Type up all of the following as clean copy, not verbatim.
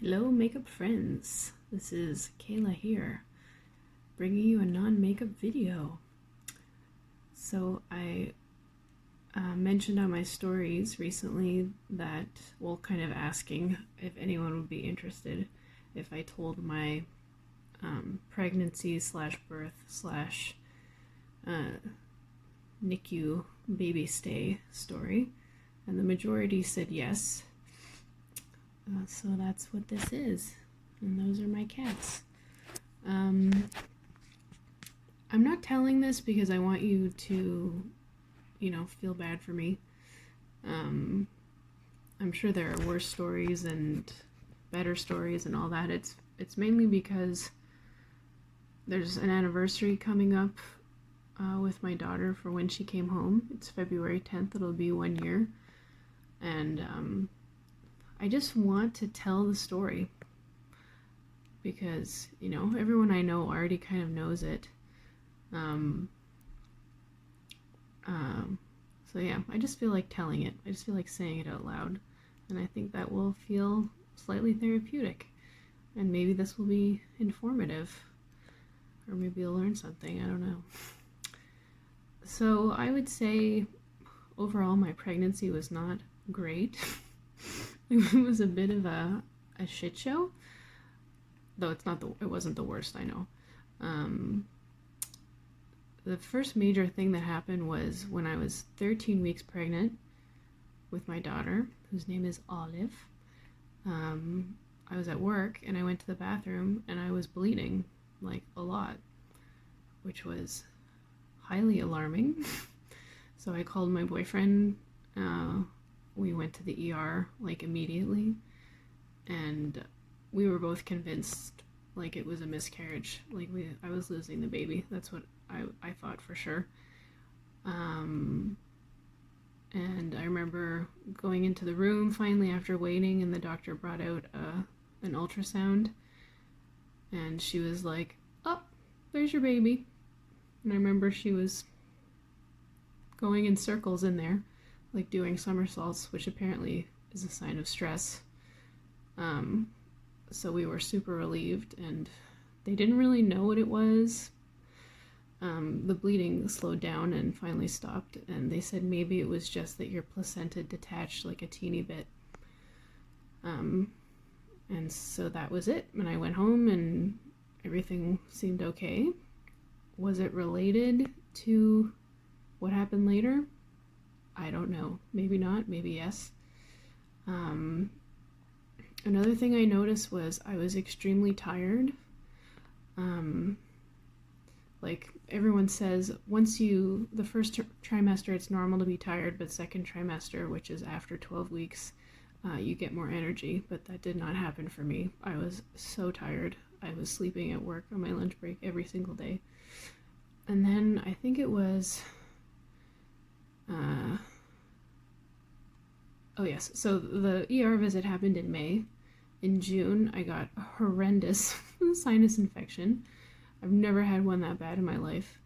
Hello, makeup friends. This is Kayla here, bringing you a non-makeup video. So I mentioned on my stories recently that, well, kind of asking if anyone would be interested if I told my pregnancy slash birth slash NICU baby stay story, and the majority said yes. So that's what this is, and those are my cats. I'm not telling this because I want you to, feel bad for me. I'm sure there are worse stories and better stories and all that. It's mainly because there's an anniversary coming up with my daughter for when she came home. It's February 10th. It'll be 1 year, and I just want to tell the story because, everyone I know already kind of knows it. So yeah, I just feel like telling it. I just feel like saying it out loud. And I think that will feel slightly therapeutic. And maybe this will be informative. Or maybe you'll learn something. I don't know. So I would say overall my pregnancy was not great. It was a bit of a shit show, though it wasn't the worst, I know. The first major thing that happened was when I was 13 weeks pregnant with my daughter, whose name is Olive. I was at work and I went to the bathroom and I was bleeding, like a lot, which was highly alarming. So I called my boyfriend. We went to the ER like immediately, and we were both convinced like it was a miscarriage. Like I was losing the baby. That's what I thought for sure. And I remember going into the room finally after waiting, and the doctor brought out an ultrasound, and she was like, "Oh, there's your baby." And I remember she was going in circles in there, like doing somersaults, which apparently is a sign of stress. So we were super relieved, and they didn't really know what it was. The bleeding slowed down and finally stopped, and they said maybe it was just that your placenta detached like a teeny bit. And so that was it. And I went home and everything seemed okay. Was it related to what happened later? I don't know. Maybe not, maybe yes. Another thing I noticed was I was extremely tired. Like everyone says, the first trimester, it's normal to be tired, but second trimester, which is after 12 weeks, you get more energy, but that did not happen for me. I was so tired. I was sleeping at work on my lunch break every single day. And then I think it was, oh yes, so the ER visit happened in May. In June, I got a horrendous sinus infection. I've never had one that bad in my life.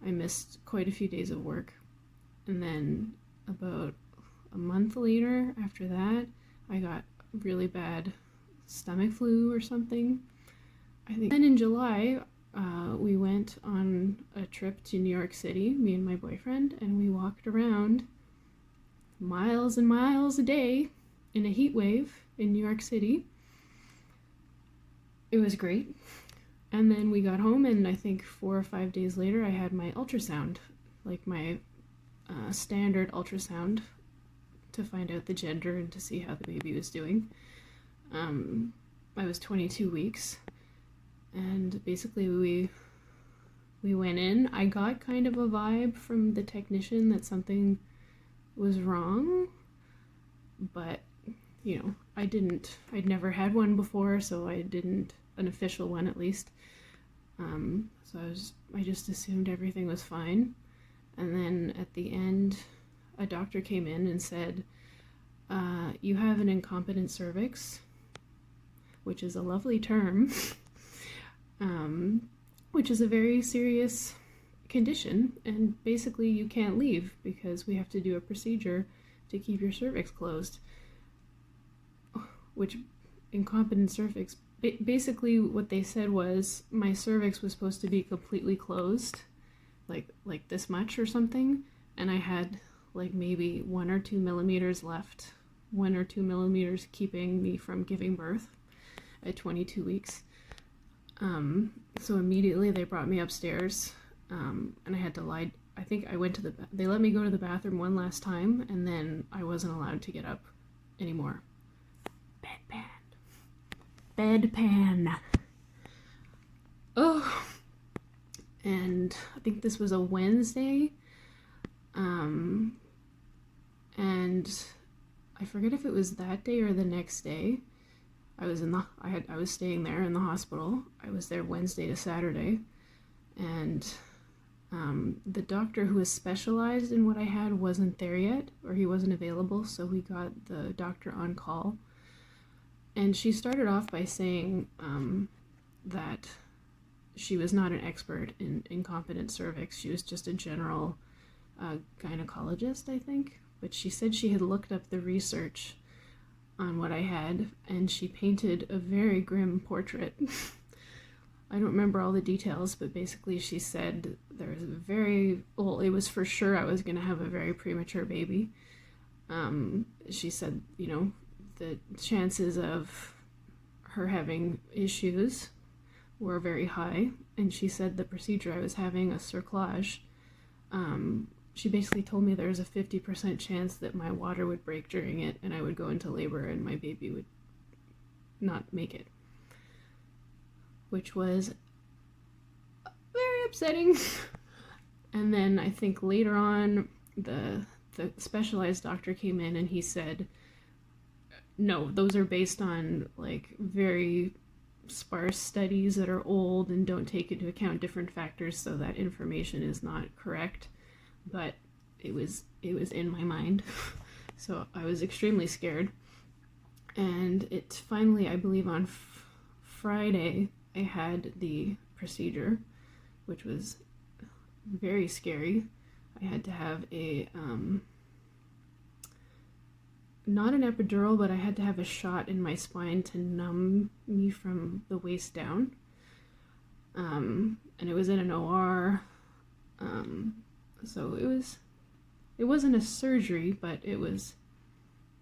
I missed quite a few days of work. And then about a month later, after that, I got really bad stomach flu or something, I think. Then in July, we went on a trip to New York City, me and my boyfriend, and we walked around miles and miles a day in a heat wave in New York City. It was great. And then we got home, and I think 4 or 5 days later I had my ultrasound, like my standard ultrasound, to find out the gender and to see how the baby was doing. I was 22 weeks, and basically we went in. I got kind of a vibe from the technician that something was wrong, but I'd never had one before, so I didn't, an official one at least. So I just assumed everything was fine. And then at the end, a doctor came in and said, you have an incompetent cervix, which is a lovely term, which is a very serious condition, and basically you can't leave because we have to do a procedure to keep your cervix closed, which incompetent cervix. Basically, what they said was my cervix was supposed to be completely closed, like this much or something, and I had like maybe 1 or 2 millimeters left, 1 or 2 millimeters keeping me from giving birth at 22 weeks. So immediately they brought me upstairs, and I had to lie. I think I went to they let me go to the bathroom one last time, and then I wasn't allowed to get up anymore. Bedpan. Oh, and I think this was a Wednesday, and I forget if it was that day or the next day. I was staying there in the hospital. I was there Wednesday to Saturday, and the doctor who was specialized in what I had wasn't there yet, or he wasn't available, so we got the doctor on call. And she started off by saying that she was not an expert in incompetent cervix. She was just a general gynecologist, I think. But she said she had looked up the research on what I had, and she painted a very grim portrait. I don't remember all the details, but basically she said there was it was for sure I was going to have a very premature baby. She said, the chances of her having issues were very high, and she said the procedure I was having, a cerclage, she basically told me there was a 50% chance that my water would break during it and I would go into labor and my baby would not make it, which was very upsetting. And then I think later on the specialized doctor came in and he said, no, those are based on like very sparse studies that are old and don't take into account different factors, so that information is not correct. But it was in my mind. So I was extremely scared. And it finally, I believe on Friday, I had the procedure, which was very scary. I had to have a not an epidural, but I had to have a shot in my spine to numb me from the waist down. And it was in an OR. So it wasn't a surgery, but it was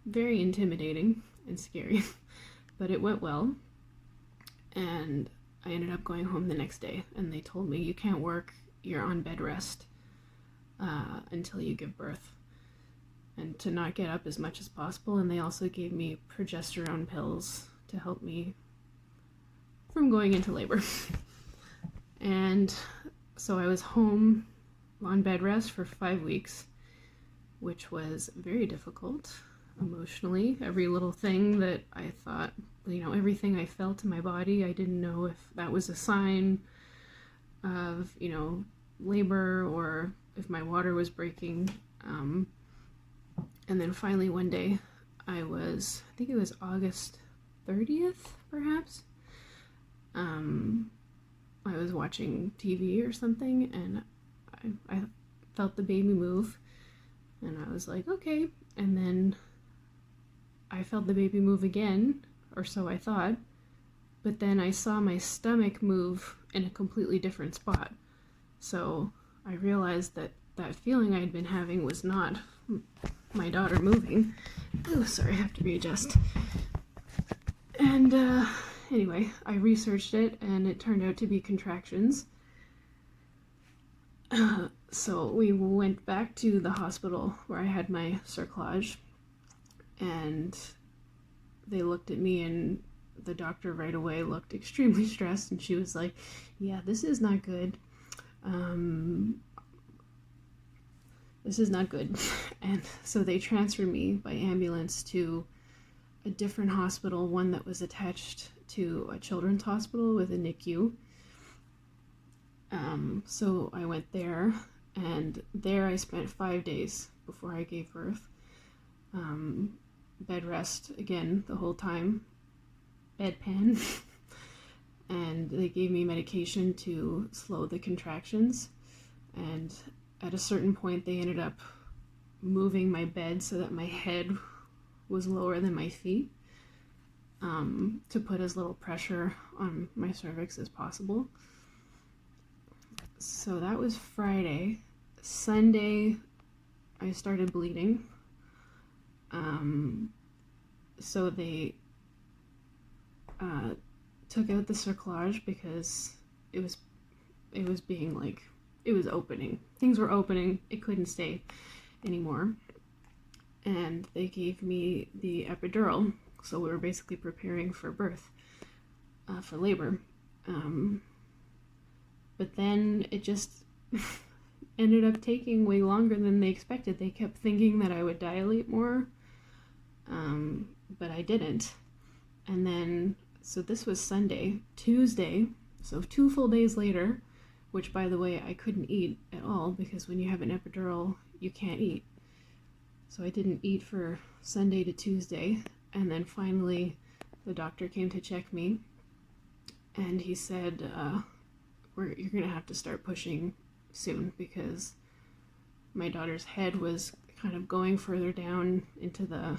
very intimidating and scary. But it went well. And I ended up going home the next day, and they told me, you can't work, you're on bed rest until you give birth, and to not get up as much as possible. And they also gave me progesterone pills to help me from going into labor. And so I was home on bed rest for 5 weeks, which was very difficult emotionally. Every little thing that I thought, everything I felt in my body, I didn't know if that was a sign of, labor or if my water was breaking. And then finally one day, I think it was August 30th, perhaps. I was watching TV or something, and I felt the baby move, and I was like, okay. And then I felt the baby move again, or so I thought, but then I saw my stomach move in a completely different spot. So I realized that feeling I had been having was not my daughter moving. Oh, sorry, I have to readjust. And anyway, I researched it, and it turned out to be contractions. So we went back to the hospital where I had my cerclage, and they looked at me, and the doctor right away looked extremely stressed, and she was like, yeah, this is not good. This is not good. And so they transferred me by ambulance to a different hospital, one that was attached to a children's hospital with a NICU. So I went there, and there I spent 5 days before I gave birth. Bed rest again the whole time, bedpan, and they gave me medication to slow the contractions, and at a certain point they ended up moving my bed so that my head was lower than my feet, to put as little pressure on my cervix as possible. So that was Friday. Sunday, I started bleeding. So they took out the cerclage because it was being like, it was opening. Things were opening. It couldn't stay anymore. And they gave me the epidural. So we were basically preparing for birth, for labor. But then it just ended up taking way longer than they expected. They kept thinking that I would dilate more, but I didn't. And then, so this was Sunday. Tuesday, so 2 full days later, which, by the way, I couldn't eat at all because when you have an epidural, you can't eat. So I didn't eat for Sunday to Tuesday. And then finally, the doctor came to check me, and he said, you're going to have to start pushing soon because my daughter's head was kind of going further down into the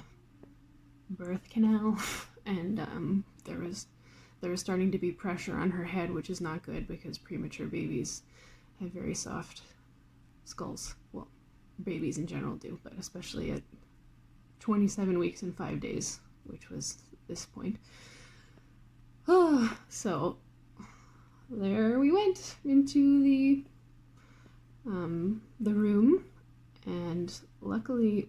birth canal, and there was starting to be pressure on her head, which is not good because premature babies have very soft skulls. Well, babies in general do, but especially at 27 weeks and 5 days, which was this point. So there we went into the room, and luckily,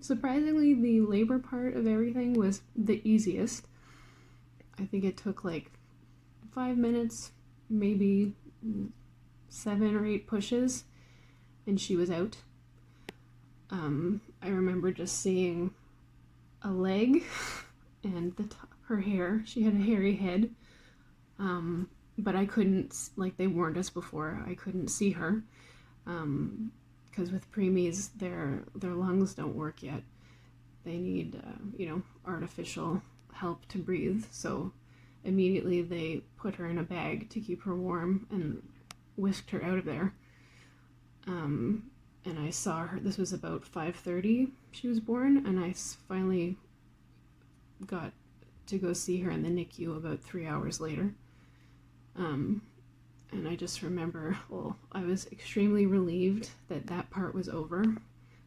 surprisingly, the labor part of everything was the easiest. I think it took like 5 minutes, maybe 7 or 8 pushes, and she was out. I remember just seeing a leg and her hair. She had a hairy head, but I couldn't, like they warned us before, I couldn't see her, because with preemies, their lungs don't work yet. They need, artificial help to breathe. So immediately they put her in a bag to keep her warm and whisked her out of there. And I saw her, this was about 5:30 she was born, and I finally got to go see her in the NICU about 3 hours later. And I just remember, I was extremely relieved that part was over.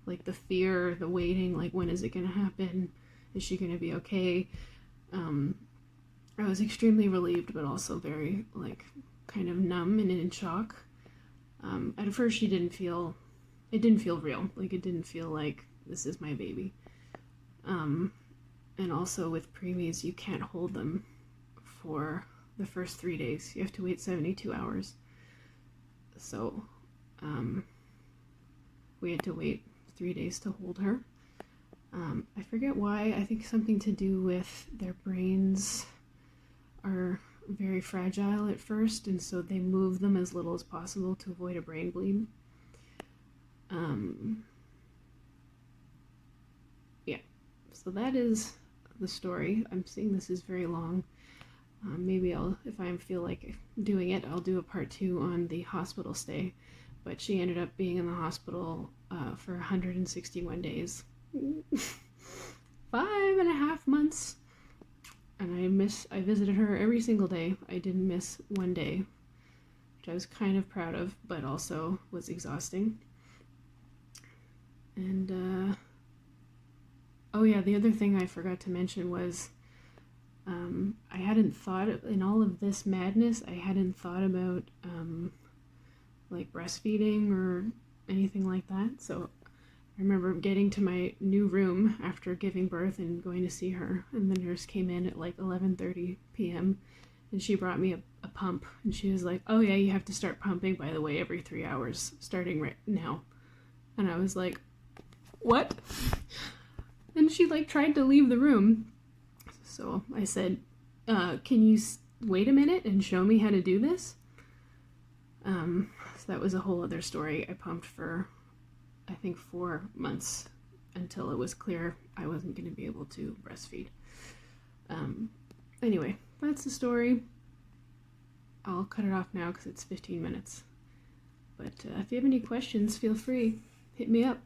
Like the fear, the waiting, like when is it going to happen? Is she going to be okay? I was extremely relieved, but also very, like, kind of numb and in shock. At first it didn't feel real. Like, it didn't feel like this is my baby. And also with preemies, you can't hold them for the first 3 days. You have to wait 72 hours. So, we had to wait 3 days to hold her. I forget why. I think something to do with their brains are very fragile at first, and so they move them as little as possible to avoid a brain bleed. Yeah, so that is the story. I'm seeing this is very long. Maybe if I feel like doing it, I'll do a part 2 on the hospital stay. But she ended up being in the hospital for 161 days. 5.5 months. And I visited her every single day. I didn't miss one day, which I was kind of proud of, but also was exhausting. And, oh yeah, the other thing I forgot to mention was, I hadn't thought, in all of this madness, I hadn't thought about, like breastfeeding or anything like that. So I remember getting to my new room after giving birth and going to see her, and the nurse came in at like 11:30 p.m. and she brought me a pump, and she was like, "Oh yeah, you have to start pumping, by the way, every 3 hours, starting right now." And I was like, "What?" And she like tried to leave the room. So I said, "Can you wait a minute and show me how to do this?" So that was a whole other story. I pumped for, I think, 4 months until it was clear I wasn't going to be able to breastfeed. Anyway, that's the story. I'll cut it off now because it's 15 minutes. But if you have any questions, feel free. Hit me up.